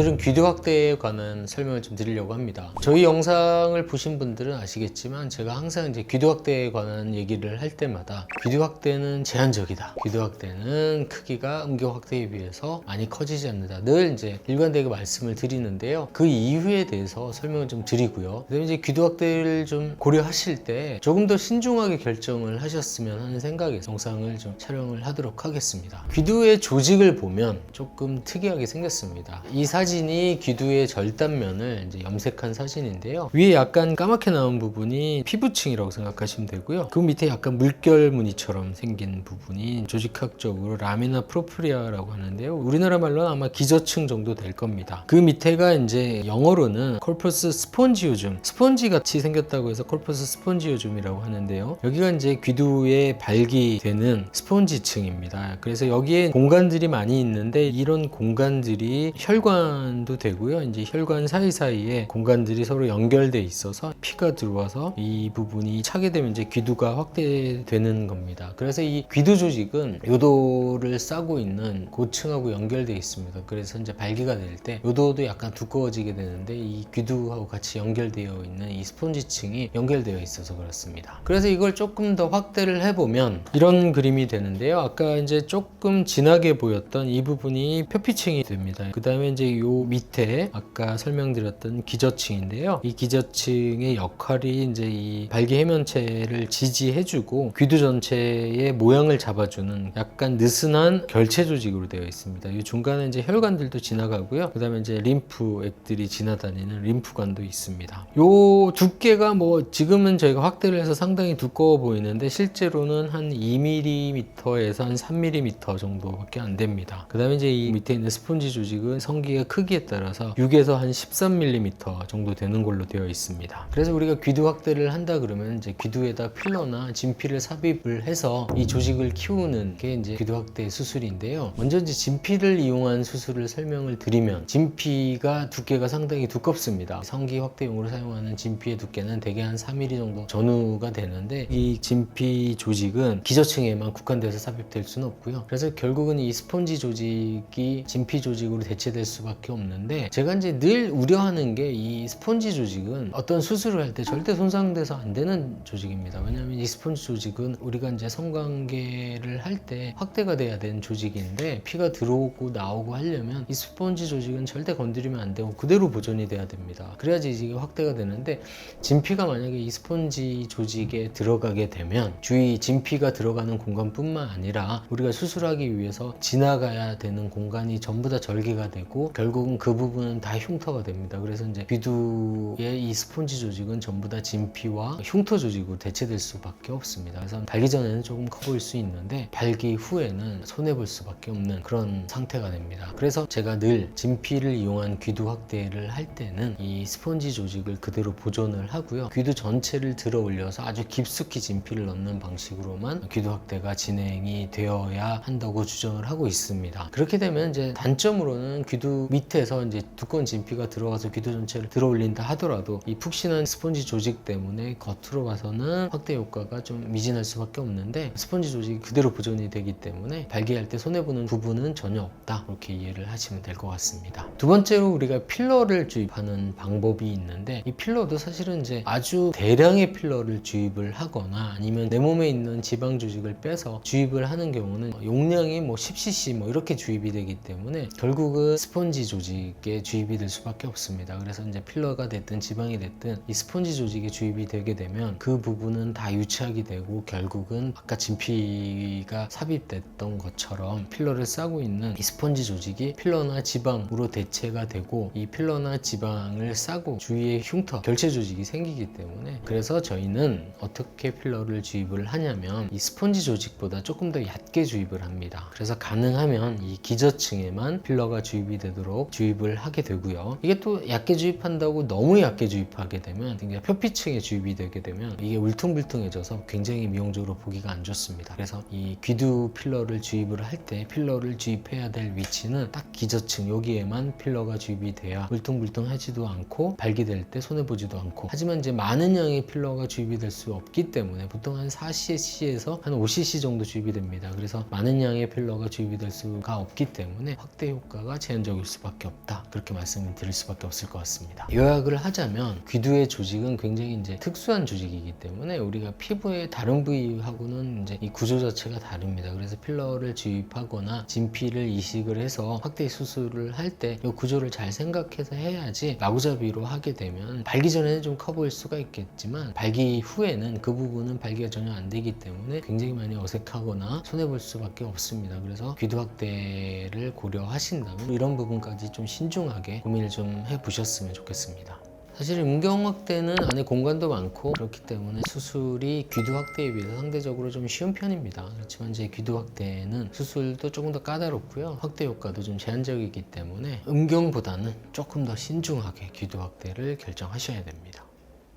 오늘은 귀두 확대에 관한 설명을 좀 드리려고 합니다. 저희 영상을 보신 분들은 아시겠지만 제가 항상 이제 귀두 확대에 관한 얘기를 할 때마다 귀두 확대는 제한적이다. 귀두 확대는 크기가 음경 확대에 비해서 많이 커지지 않는다. 늘 이제 일관되게 말씀을 드리는데요. 그 이유에 대해서 설명을 좀 드리고요. 그다음에 이제 귀두 확대를 좀 고려하실 때 조금 더 신중하게 결정을 하셨으면 하는 생각에서 영상을 좀 촬영을 하도록 하겠습니다. 귀두의 조직을 보면 조금 특이하게 생겼습니다. 이 사진이 귀두의 절단면을 이제 염색한 사진인데요. 위에 약간 까맣게 나온 부분이 피부층이라고 생각하시면 되고요. 그 밑에 약간 물결 무늬처럼 생긴 부분이 조직학적으로 라미나 프로프리아라고 하는데요. 우리나라 말로는 아마 기저층 정도 될 겁니다. 그 밑에가 이제 영어로는 콜퍼스 스폰지오즘, 스폰지 같이 생겼다고 해서 콜퍼스 스폰지오즘이라고 하는데요. 여기가 이제 귀두에 발기되는 스폰지층입니다. 그래서 여기에 공간들이 많이 있는데 이런 공간들이 혈관도 되고요. 이제 혈관 사이사이에 공간들이 서로 연결돼 있어서 피가 들어와서 이 부분이 차게 되면 이제 귀두가 확대되는 겁니다. 그래서 이 귀두 조직은 요도를 싸고 있는 고층하고 연결되어 있습니다. 그래서 이제 발기가 될 때 요도도 약간 두꺼워지게 되는데 이 귀두하고 같이 연결되어 있는 이 스폰지층이 연결되어 있어서 그렇습니다. 그래서 이걸 조금 더 확대를 해보면 이런 그림이 되는데요. 아까 이제 조금 진하게 보였던 이 부분이 표피층이 됩니다. 그 다음에 이제 요 밑에 아까 설명드렸던 기저층인데요. 이 기저층의 역할이 이제 이 발기 해면체를 지지해주고 귀두 전체의 모양을 잡아주는 약간 느슨한 결체 조직으로 되어 있습니다. 이 중간에 이제 혈관들도 지나가고요. 그 다음에 이제 림프액들이 지나다니는 림프관도 있습니다. 요 두께가 뭐 지금은 저희가 확대를 해서 상당히 두꺼워 보이는데 실제로는 한 2mm에서 한 3mm 정도밖에 안 됩니다. 그 다음에 이제 이 밑에 있는 스폰지 조직은 성기의 크기에 따라서 6에서 한 13mm 정도 되는 걸로 되어 있습니다. 그래서 우리가 귀두 확대를 한다 그러면 이제 귀두에다 필러나 진피를 삽입을 해서 이 조직을 키우는 게 이제 귀두 확대 수술인데요. 먼저 이제 진피를 이용한 수술을 설명을 드리면 진피가 두께가 상당히 두껍습니다. 성기 확대용으로 사용하는 진피의 두께는 대개 한 3mm 정도 전후가 되는데 이 진피 조직은 기저층에만 국한돼서 삽입될 수는 없고요. 그래서 결국은 이 스폰지 조직이 진피 조직으로 대체될 수밖에 없는데 제가 이제 늘 우려하는 게 이 스폰지 조직은 어떤 수술을 할 때 절대 손상돼서 안 되는 조직입니다. 왜냐하면 이 스폰지 조직은 우리가 이제 성관계를 할 때 확대가 돼야 되는 조직인데 피가 들어오고 나오고 하려면 이 스폰지 조직은 절대 건드리면 안 되고 그대로 보존이 돼야 됩니다. 그래야지 이게 확대가 되는데 진피가 만약에 이 스폰지 조직에 들어가게 되면 주위 진피가 들어가는 공간뿐만 아니라 우리가 수술하기 위해서 지나가야 되는 공간이 전부 다 절개가 되고 결국은 그 부분은 다 흉터가 됩니다. 그래서 이제 귀두의 이 스폰지 조직은 전부 다 진피와 흉터 조직으로 대체될 수밖에 없습니다. 그래서 발기 전에는 조금 커 보일 수 있는데 발기 후에는 손해 볼 수밖에 없는 그런 상태가 됩니다. 그래서 제가 늘 진피를 이용한 귀두 확대를 할 때는 이 스폰지 조직을 그대로 보존을 하고요. 귀두 전체를 들어 올려서 아주 깊숙이 진피를 넣는 방식으로만 귀두 확대가 진행이 되어야 한다고 주장을 하고 있습니다. 그렇게 되면 이제 단점으로는 귀두 밑에서 이제 두꺼운 진피가 들어가서 귀두 전체를 들어 올린다 하더라도 이 푹신한 스폰지 조직 때문에 겉으로 봐서는 확대 효과가 좀 미진할 수밖에 없는데 스폰지 조직이 그대로 보존이 되기 때문에 발기할 때 손해보는 부분은 전혀 없다. 그렇게 이해를 하시면 될 것 같습니다. 두 번째로 우리가 필러를 주입하는 방법이 있는데 이 필러도 사실은 이제 아주 대량의 필러를 주입을 하거나 아니면 내 몸에 있는 지방 조직을 빼서 주입을 하는 경우는 용량이 뭐 10cc 뭐 이렇게 주입이 되기 때문에 결국은 스폰지 조직에 주입이 될 수밖에 없습니다. 그래서 이제 필러가 됐든 지방이 됐든 이 스폰지 조직에 주입이 되게 되면 그 부분은 다 유착이 되고 결국은 아까 진피가 삽입됐던 것처럼 필러를 싸고 있는 이 스폰지 조직이 필러나 지방으로 대체가 되고 이 필러나 지방을 싸고 주위에 흉터, 결체 조직이 생기기 때문에 그래서 저희는 어떻게 필러를 주입을 하냐면 이 스폰지 조직보다 조금 더 얕게 주입을 합니다. 그래서 가능하면 이 기저층에만 필러가 주입이 되도록 주입을 하게 되고요. 이게 또 얕게 주입한다고 너무 얕게 주입하게 되면 굉장히 표피층에 주입이 되게 되면 이게 울퉁불퉁해져서 굉장히 미용적으로 보기가 안 좋습니다. 그래서 이 귀두 필러를 주입을 할 때 필러를 주입해야 될 위치는 딱 기저층 여기에만 필러가 주입이 돼야 울퉁불퉁하지도 않고 발기될 때 손해보지도 않고 하지만 이제 많은 양의 필러가 주입이 될 수 없기 때문에 보통 한 4cc에서 한 5cc 정도 주입이 됩니다. 그래서 많은 양의 필러가 주입이 될 수가 없기 때문에 확대 효과가 제한적일 수밖에 수밖에 없다. 그렇게 말씀을 드릴 수밖에 없을 것 같습니다. 요약을 하자면 귀두의 조직은 굉장히 이제 특수한 조직이기 때문에 우리가 피부의 다른 부위하고는 이제 이 구조 자체가 다릅니다. 그래서 필러를 주입하거나 진피를 이식을 해서 확대 수술을 할 때 이 구조를 잘 생각해서 해야지 마구잡이로 하게 되면 발기 전에는 좀 커 보일 수가 있겠지만 발기 후에는 그 부분은 발기가 전혀 안 되기 때문에 굉장히 많이 어색하거나 손해볼 수밖에 없습니다. 그래서 귀두 확대를 고려하신다면 이런 부분까지 좀 신중하게 고민을 좀 해보셨으면 좋겠습니다. 사실 음경 확대는 안에 공간도 많고 그렇기 때문에 수술이 귀두 확대에 비해서 상대적으로 좀 쉬운 편입니다. 그렇지만 이제 귀두 확대는 수술도 조금 더 까다롭고요. 확대 효과도 좀 제한적이기 때문에 음경보다는 조금 더 신중하게 귀두 확대를 결정하셔야 됩니다.